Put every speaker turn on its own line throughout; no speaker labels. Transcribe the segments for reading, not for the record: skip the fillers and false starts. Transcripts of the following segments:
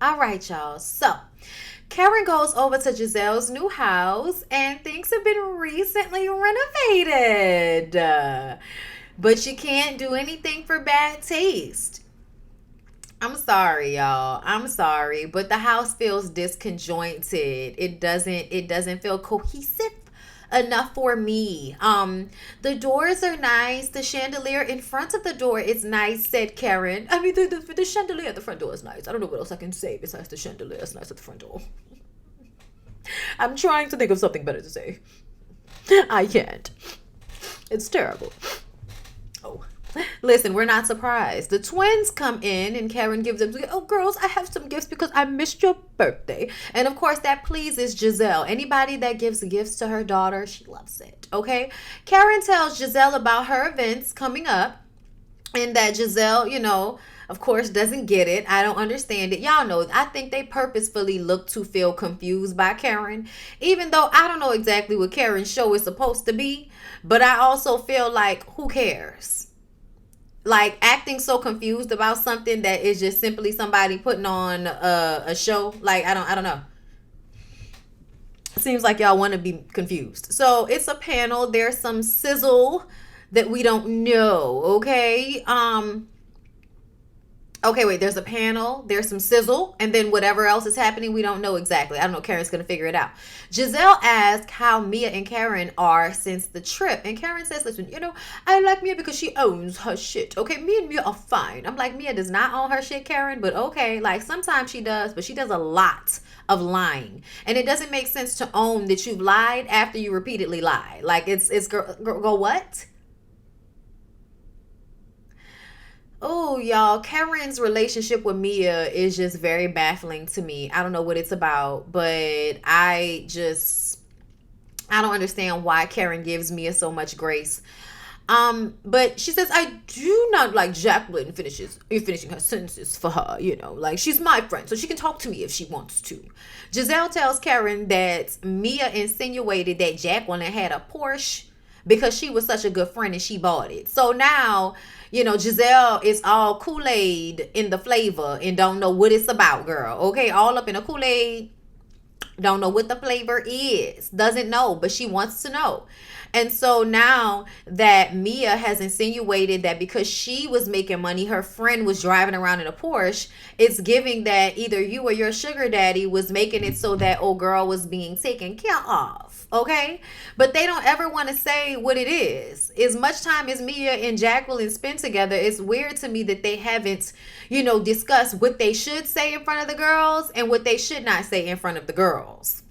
All right, y'all. So, Karen goes over to Giselle's new house and things have been recently renovated. But you can't do anything for bad taste. I'm sorry, y'all. I'm sorry, but the house feels disconjointed. It doesn't feel cohesive enough for me. The doors are nice. The chandelier in front of the door is nice, said Karen. I mean, the chandelier at the front door is nice. I don't know what else I can say besides the chandelier is nice at the front door. I'm trying to think of something better to say. I can't. It's terrible. Oh. Listen, we're not surprised. The twins come in and Karen gives them, oh, girls, I have some gifts because I missed your birthday. And of course, that pleases Giselle. Anybody that gives gifts to her daughter, she loves it. Okay? Karen tells Giselle about her events coming up and that Giselle, of course, doesn't get it. I don't understand it. Y'all know, I think they purposefully look to feel confused by Karen, even though I don't know exactly what Karen's show is supposed to be. But I also feel like, who cares? Like acting so confused about something that is just simply somebody putting on a show. Like I don't know. Seems like y'all want to be confused. So it's a panel. There's some sizzle that we don't know. Okay. Okay, wait, there's a panel, there's some sizzle, and then whatever else is happening, we don't know exactly. I don't know. Karen's going to figure it out. Giselle asks how Mia and Karen are since the trip. And Karen says, listen, I like Mia because she owns her shit. Okay, me and Mia are fine. I'm like, Mia does not own her shit, Karen, but okay. Like, sometimes she does, but she does a lot of lying. And it doesn't make sense to own that you've lied after you repeatedly lie. Like, it's go what? Oh, y'all, Karen's relationship with Mia is just very baffling to me. I don't know what it's about, but I don't understand why Karen gives Mia so much grace. But she says, I do not like Jacqueline finishing her sentences for her, like she's my friend, so she can talk to me if she wants to. Giselle tells Karen that Mia insinuated that Jacqueline had a Porsche because she was such a good friend and she bought it. So now, Giselle is all Kool-Aid in the flavor and don't know what it's about, girl. Okay, all up in a Kool-Aid, don't know what the flavor is, doesn't know, but she wants to know. And so now that Mia has insinuated that because she was making money, her friend was driving around in a Porsche, it's giving that either you or your sugar daddy was making it so that old girl was being taken care of. Okay? But they don't ever want to say what it is. As much time as Mia and Jacqueline spend together, it's weird to me that they haven't, discussed what they should say in front of the girls and what they should not say in front of the girls.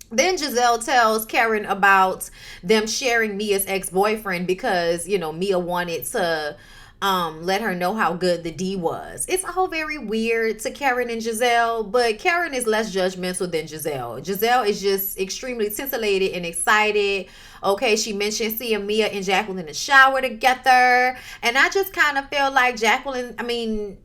Then Giselle tells Karen about them sharing Mia's ex-boyfriend because, Mia wanted to let her know how good the D was. It's all very weird to Karen and Giselle, but Karen is less judgmental than Giselle. Giselle is just extremely titillated and excited. Okay, she mentioned seeing Mia and Jacqueline in the shower together. And I just kind of feel like Giselle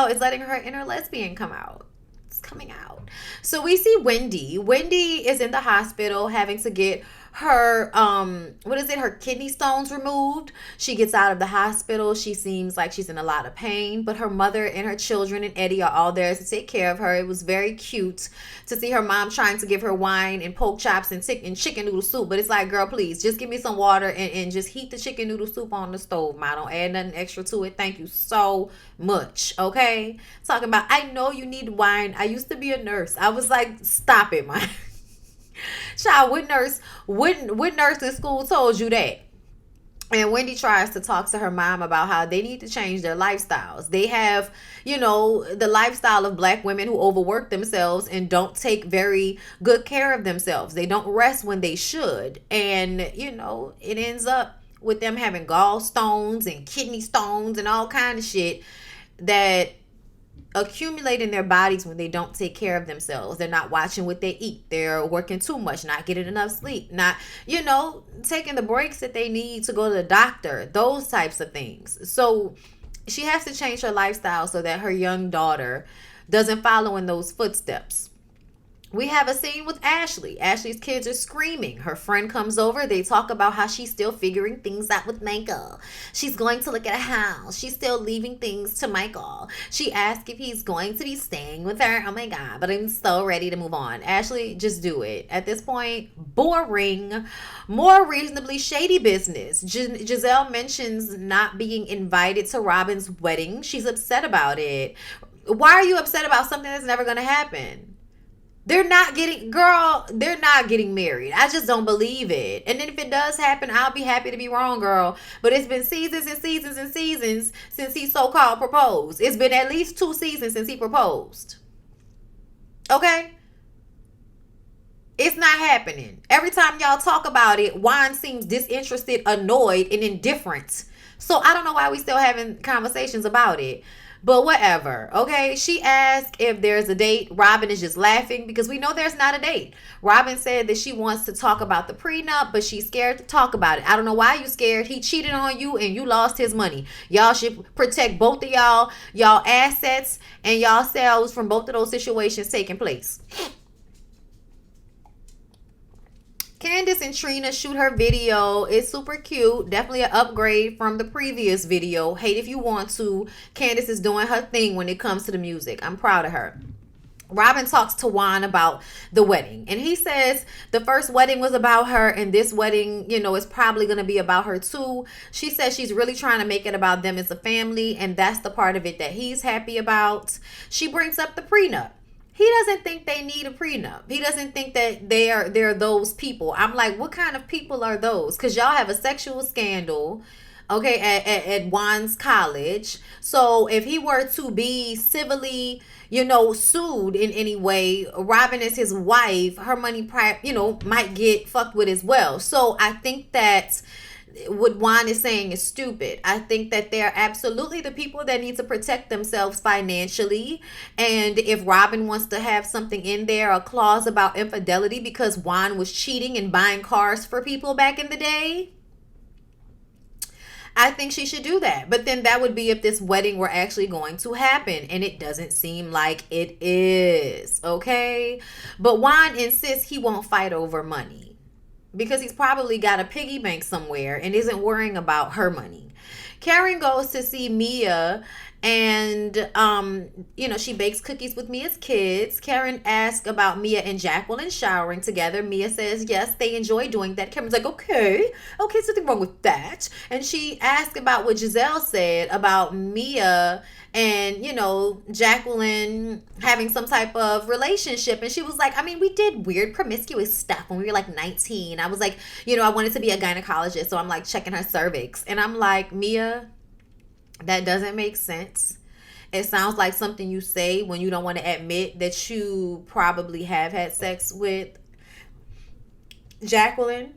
is letting her inner lesbian come out. It's coming out. So we see Wendy. Wendy is in the hospital having to get her her kidney stones removed. She gets out of the hospital. She seems like she's in a lot of pain, but her mother and her children and Eddie are all there to take care of her. It was very cute to see her mom trying to give her wine and pork chops and chicken noodle soup, but it's like, girl, please just give me some water and just heat the chicken noodle soup on the stove, ma. Don't add nothing extra to it. Thank you so much. Okay, talking about, I know you need wine. I used to be a nurse. I was like, stop it, man. Child, what nurse in school told you that? And Wendy tries to talk to her mom about how they need to change their lifestyles. They have, the lifestyle of black women who overwork themselves and don't take very good care of themselves. They don't rest when they should. And, it ends up with them having gallstones and kidney stones and all kind of shit that accumulate in their bodies when they don't take care of themselves. They're not watching what they eat. They're working too much, not getting enough sleep, not, taking the breaks that they need to go to the doctor, those types of things. So she has to change her lifestyle so that her young daughter doesn't follow in those footsteps. We have a scene with Ashley. Ashley's kids are screaming. Her friend comes over. They talk about how she's still figuring things out with Michael. She's going to look at a house. She's still leaving things to Michael. She asks if he's going to be staying with her. Oh my God, but I'm so ready to move on. Ashley, just do it. At this point, boring. More reasonably shady business. Giselle mentions not being invited to Robin's wedding. She's upset about it. Why are you upset about something that's never going to happen? They're not getting, girl, they're not getting married. I just don't believe it. And then if it does happen, I'll be happy to be wrong, girl. But it's been seasons and seasons and seasons since he so-called proposed. It's been at least 2 seasons since he proposed. Okay? It's not happening. Every time y'all talk about it, Juan seems disinterested, annoyed, and indifferent. So I don't know why we still having conversations about it. But whatever, okay? She asked if there's a date. Robin is just laughing because we know there's not a date. Robin said that she wants to talk about the prenup, but she's scared to talk about it. I don't know why you scared. He cheated on you and you lost his money. Y'all should protect both of y'all assets and y'all selves from both of those situations taking place. Candace and Trina shoot her video. It's super cute. Definitely an upgrade from the previous video. Hate if you want to. Candace is doing her thing when it comes to the music. I'm proud of her. Robin talks to Juan about the wedding. And he says the first wedding was about her. And this wedding, is probably going to be about her too. She says she's really trying to make it about them as a family. And that's the part of it that he's happy about. She brings up the prenup. He doesn't think they need a prenup. He doesn't think that they're those people. I'm like, what kind of people are those? Because y'all have a sexual scandal, okay, at Juan's college. So if he were to be civilly, sued in any way, Robin is his wife, her money, might get fucked with as well. So I think that what Juan is saying is stupid. I think that they're absolutely the people that need to protect themselves financially. And if Robin wants to have something in there, a clause about infidelity because Juan was cheating and buying cars for people back in the day, I think she should do that. But then that would be if this wedding were actually going to happen. And it doesn't seem like it is. Okay? But Juan insists he won't fight over money, because he's probably got a piggy bank somewhere and isn't worrying about her money. Karen goes to see Mia and, she bakes cookies with Mia's kids. Karen asks about Mia and Jacqueline showering together. Mia says, yes, they enjoy doing that. Karen's like, okay, there's nothing wrong with that. And she asked about what Giselle said about Mia and, Jacqueline having some type of relationship. And she was like, we did weird promiscuous stuff when we were like 19. I was like, I wanted to be a gynecologist. So I'm like checking her cervix. And I'm like, Mia, that doesn't make sense. It sounds like something you say when you don't want to admit that you probably have had sex with Jacqueline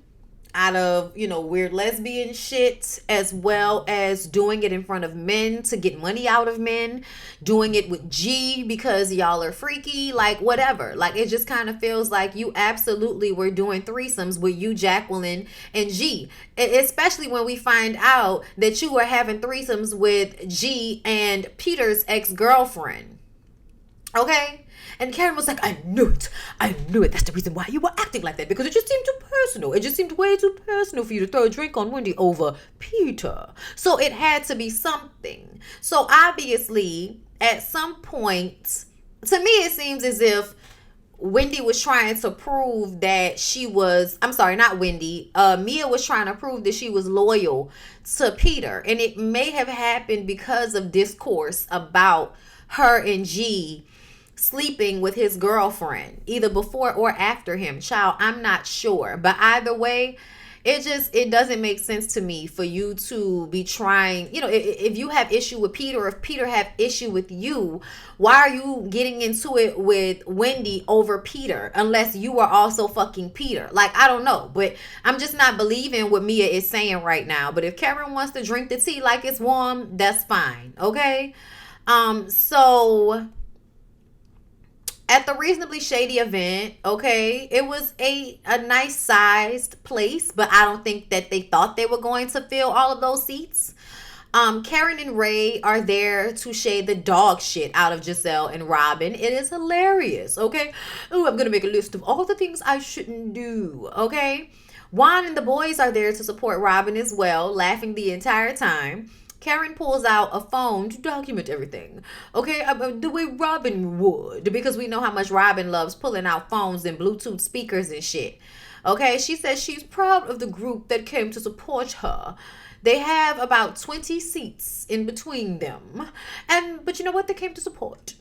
out of, weird lesbian shit, as well as doing it in front of men to get money out of men, doing it with G because y'all are freaky, like whatever. Like it just kind of feels like you absolutely were doing threesomes with you, Jacqueline, and G, especially when we find out that you were having threesomes with G and Peter's ex-girlfriend. Okay? And Karen was like, I knew it. That's the reason why you were acting like that, because it just seemed too personal. It just seemed way too personal for you to throw a drink on Wendy over Peter. So it had to be something. So obviously, at some point, to me, it seems as if Wendy was trying to prove that she was, I'm sorry, not Wendy. Mia was trying to prove that she was loyal to Peter. And it may have happened because of discourse about her and G sleeping with his girlfriend, either before or after him. Child, I'm not sure. But either way, it doesn't make sense to me for you to be trying, if you have issue with Peter, if Peter have issue with you, why are you getting into it with Wendy over Peter, unless you are also fucking Peter? Like, I don't know, but I'm just not believing what Mia is saying right now. But if Karen wants to drink the tea like it's warm, that's fine. Okay. So at the Reasonably Shady event, okay, it was a nice sized place, but I don't think that they thought they were going to fill all of those seats. Karen and Ray are there to shade the dog shit out of Giselle and Robin. It is hilarious, okay? Ooh, I'm gonna make a list of all the things I shouldn't do, okay? Juan and the boys are there to support Robin as well, laughing the entire time. Karen pulls out a phone to document everything. Okay, the way Robin would, because we know how much Robin loves pulling out phones and Bluetooth speakers and shit. Okay, she says she's proud of the group that came to support her. They have about 20 seats in between them. But you know what? They came to support.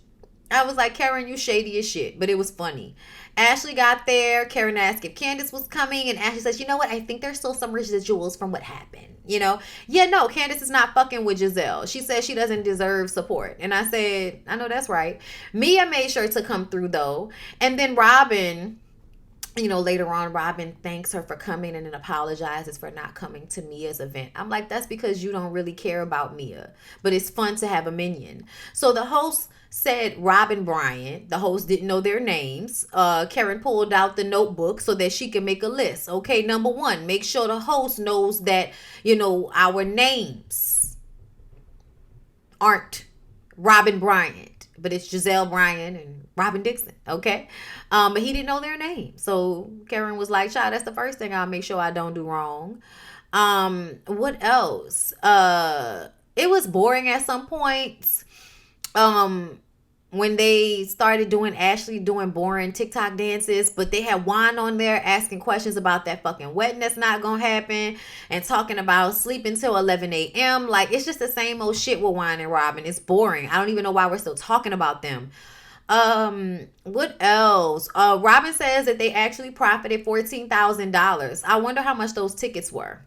I was like, Karen, you shady as shit, but it was funny. Ashley got there. Karen asked if Candace was coming, and Ashley says, you know what? I think there's still some residuals from what happened. Yeah, no, Candace is not fucking with Giselle. She says she doesn't deserve support. And I said, I know that's right. Mia made sure to come through, though. And then Robin, later on, Robin thanks her for coming and then apologizes for not coming to Mia's event. I'm like, that's because you don't really care about Mia. But it's fun to have a minion. So the host said Robin Bryant. The host didn't know their names. Karen pulled out the notebook so that she could make a list. Okay, number 1, make sure the host knows that, our names aren't Robin Bryant, but it's Giselle Bryant and Robin Dixon, okay? But he didn't know their name. So Karen was like, child, that's the first thing I'll make sure I don't do wrong. What else? It was boring at some points. When they started Ashley doing boring TikTok dances, but they had Juan on there asking questions about that fucking wedding that's not gonna happen and talking about sleeping till 11 a.m. Like, it's just the same old shit with Juan and Robin. It's boring. I don't even know why we're still talking about them. What else? Robin says that they actually profited $14,000. I wonder how much those tickets were.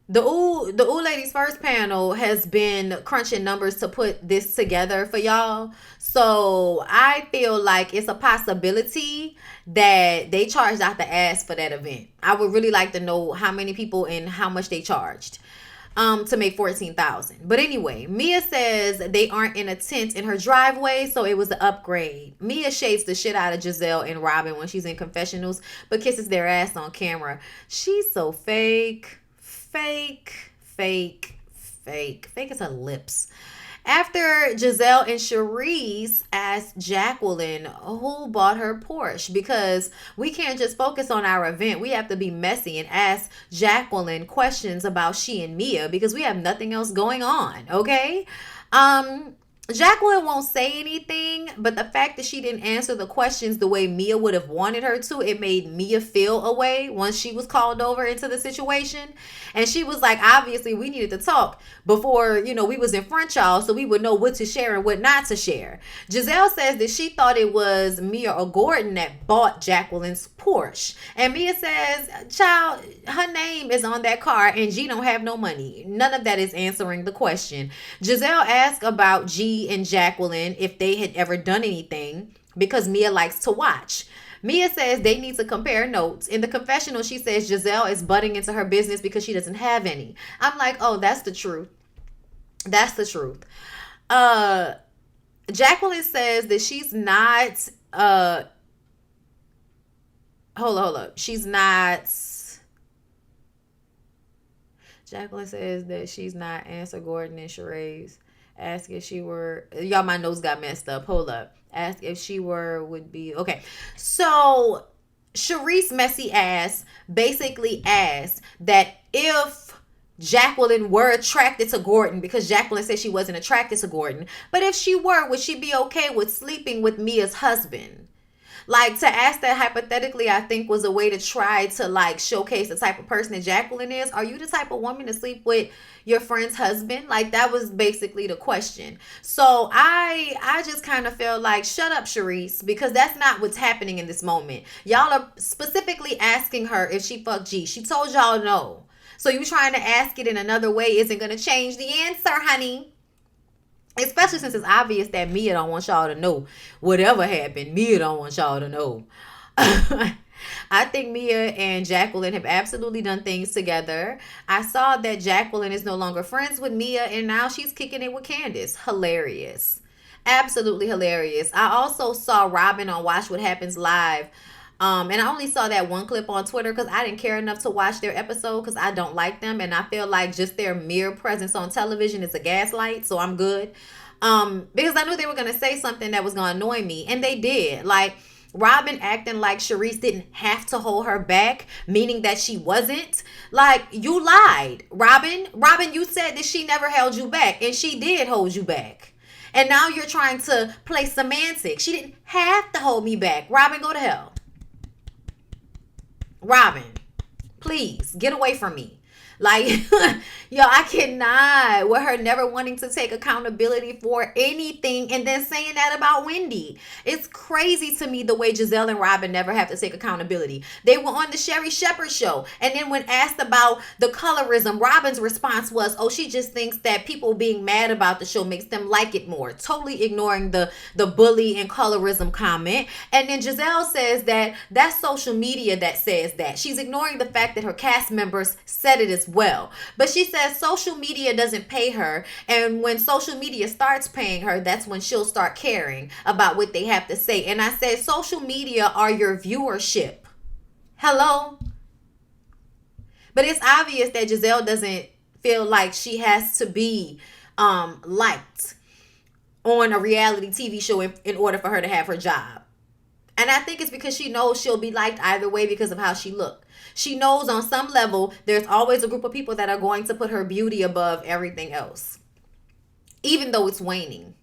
The Ooh Ladies First panel has been crunching numbers to put this together for y'all. So I feel like it's a possibility that they charged out the ass for that event. I would really like to know how many people and how much they charged to make $14,000. But anyway, Mia says they aren't in a tent in her driveway, so it was an upgrade. Mia shades the shit out of Giselle and Robin when she's in confessionals, but kisses their ass on camera. She's so fake. Fake as her lips. After Giselle and Cherise asked Jacqueline who bought her Porsche, because we can't just focus on our event. We have to be messy and ask Jacqueline questions about she and Mia because we have nothing else going on, okay? Jacqueline won't say anything, but the fact that she didn't answer the questions the way Mia would have wanted her to, it made Mia feel a way once she was called over into the situation. And she was like, obviously, we needed to talk before, we was in front y'all so we would know what to share and what not to share. Giselle says that she thought it was Mia or Gordon that bought Jacqueline's Porsche. And Mia says, child, her name is on that car and G don't have no money. None of that is answering the question. Giselle asked about G and Jacqueline if they had ever done anything because Mia likes to watch. Mia says they need to compare notes. In the confessional, she says Giselle is butting into her business because she doesn't have any. I'm like, oh, that's the truth. That's the truth. Jacqueline says that she's not hold up. She's not. Jacqueline says that she's not answer Gordon and Sheree. Ask if she were, y'all, my notes got messed up. Hold up. Ask if she would be, okay. So, Sharice messy ass basically asked that if Jacqueline were attracted to Gordon, because Jacqueline said she wasn't attracted to Gordon, but if she were, would she be okay with sleeping with Mia's husband? Like, to ask that hypothetically, I think was a way to try to, like, showcase the type of person that Jacqueline is. Are you the type of woman to sleep with your friend's husband? Like, that was basically the question. So I just kind of feel like, shut up, Sharice, because that's not what's happening in this moment. Y'all are specifically asking her if she fucked G. She told y'all no. So you trying to ask it in another way isn't going to change the answer, honey. Especially since it's obvious that Mia don't want y'all to know whatever happened. Mia don't want y'all to know. I think Mia and Jacqueline have absolutely done things together. I saw that Jacqueline is no longer friends with Mia and now she's kicking it with Candace. Hilarious. Absolutely hilarious. I also saw Robin on Watch What Happens Live And I only saw that one clip on Twitter because I didn't care enough to watch their episode because I don't like them. And I feel like just their mere presence on television is a gaslight. So I'm good. Because I knew they were going to say something that was going to annoy me. And they did. Like, Robin acting like Sharice didn't have to hold her back, meaning that she wasn't. Like, you lied, Robin. Robin, you said that she never held you back, and she did hold you back. And now you're trying to play semantics. She didn't have to hold me back. Robin, go to hell. Robin, please get away from me. Like, yo, I cannot with her never wanting to take accountability for anything and then saying that about Wendy. It's crazy to me the way Giselle and Robin never have to take accountability. They were on the Sherry Shepherd show, and then when asked about the colorism, Robin's response was, oh, she just thinks that people being mad about the show makes them like it more, totally ignoring the bully and colorism comment. And then Giselle says that that's social media that says that. She's ignoring the fact that her cast members said it as well. But she says social media doesn't pay her, and when social media starts paying her, that's when she'll start caring about what they have to say. And I said, social media are your viewership. Hello? But it's obvious that Giselle doesn't feel like she has to be liked on a reality TV show in order for her to have her job. And I think it's because she knows she'll be liked either way because of how she looks. She knows on some level there's always a group of people that are going to put her beauty above everything else, even though it's waning.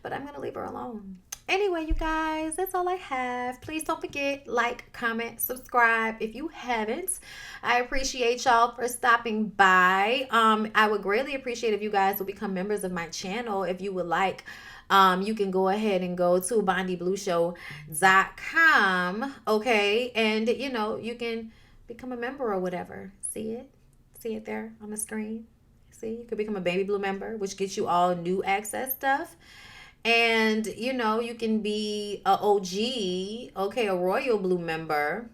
But I'm going to leave her alone. Anyway, you guys, that's all I have. Please don't forget, like, comment, subscribe if you haven't. I appreciate y'all for stopping by. I would greatly appreciate if you guys will become members of my channel if you would like. You can go ahead and go to BondyBlueShow.com, okay? And, you know, you can become a member or whatever. See it? See it there on the screen? See? You could become a Baby Blue member, which gets you all new access stuff. And, you know, you can be a OG, okay, a Royal Blue member.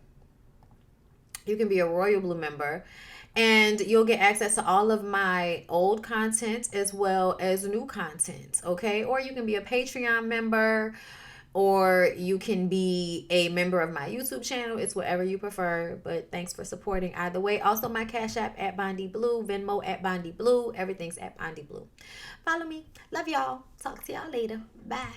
You can be a Royal Blue member. And you'll get access to all of my old content as well as new content, okay? Or you can be a Patreon member, or you can be a member of my YouTube channel. It's whatever you prefer, but thanks for supporting either way. Also, my Cash App at BondyBlue, Venmo at BondyBlue. Everything's at BondyBlue. Follow me. Love y'all. Talk to y'all later. Bye.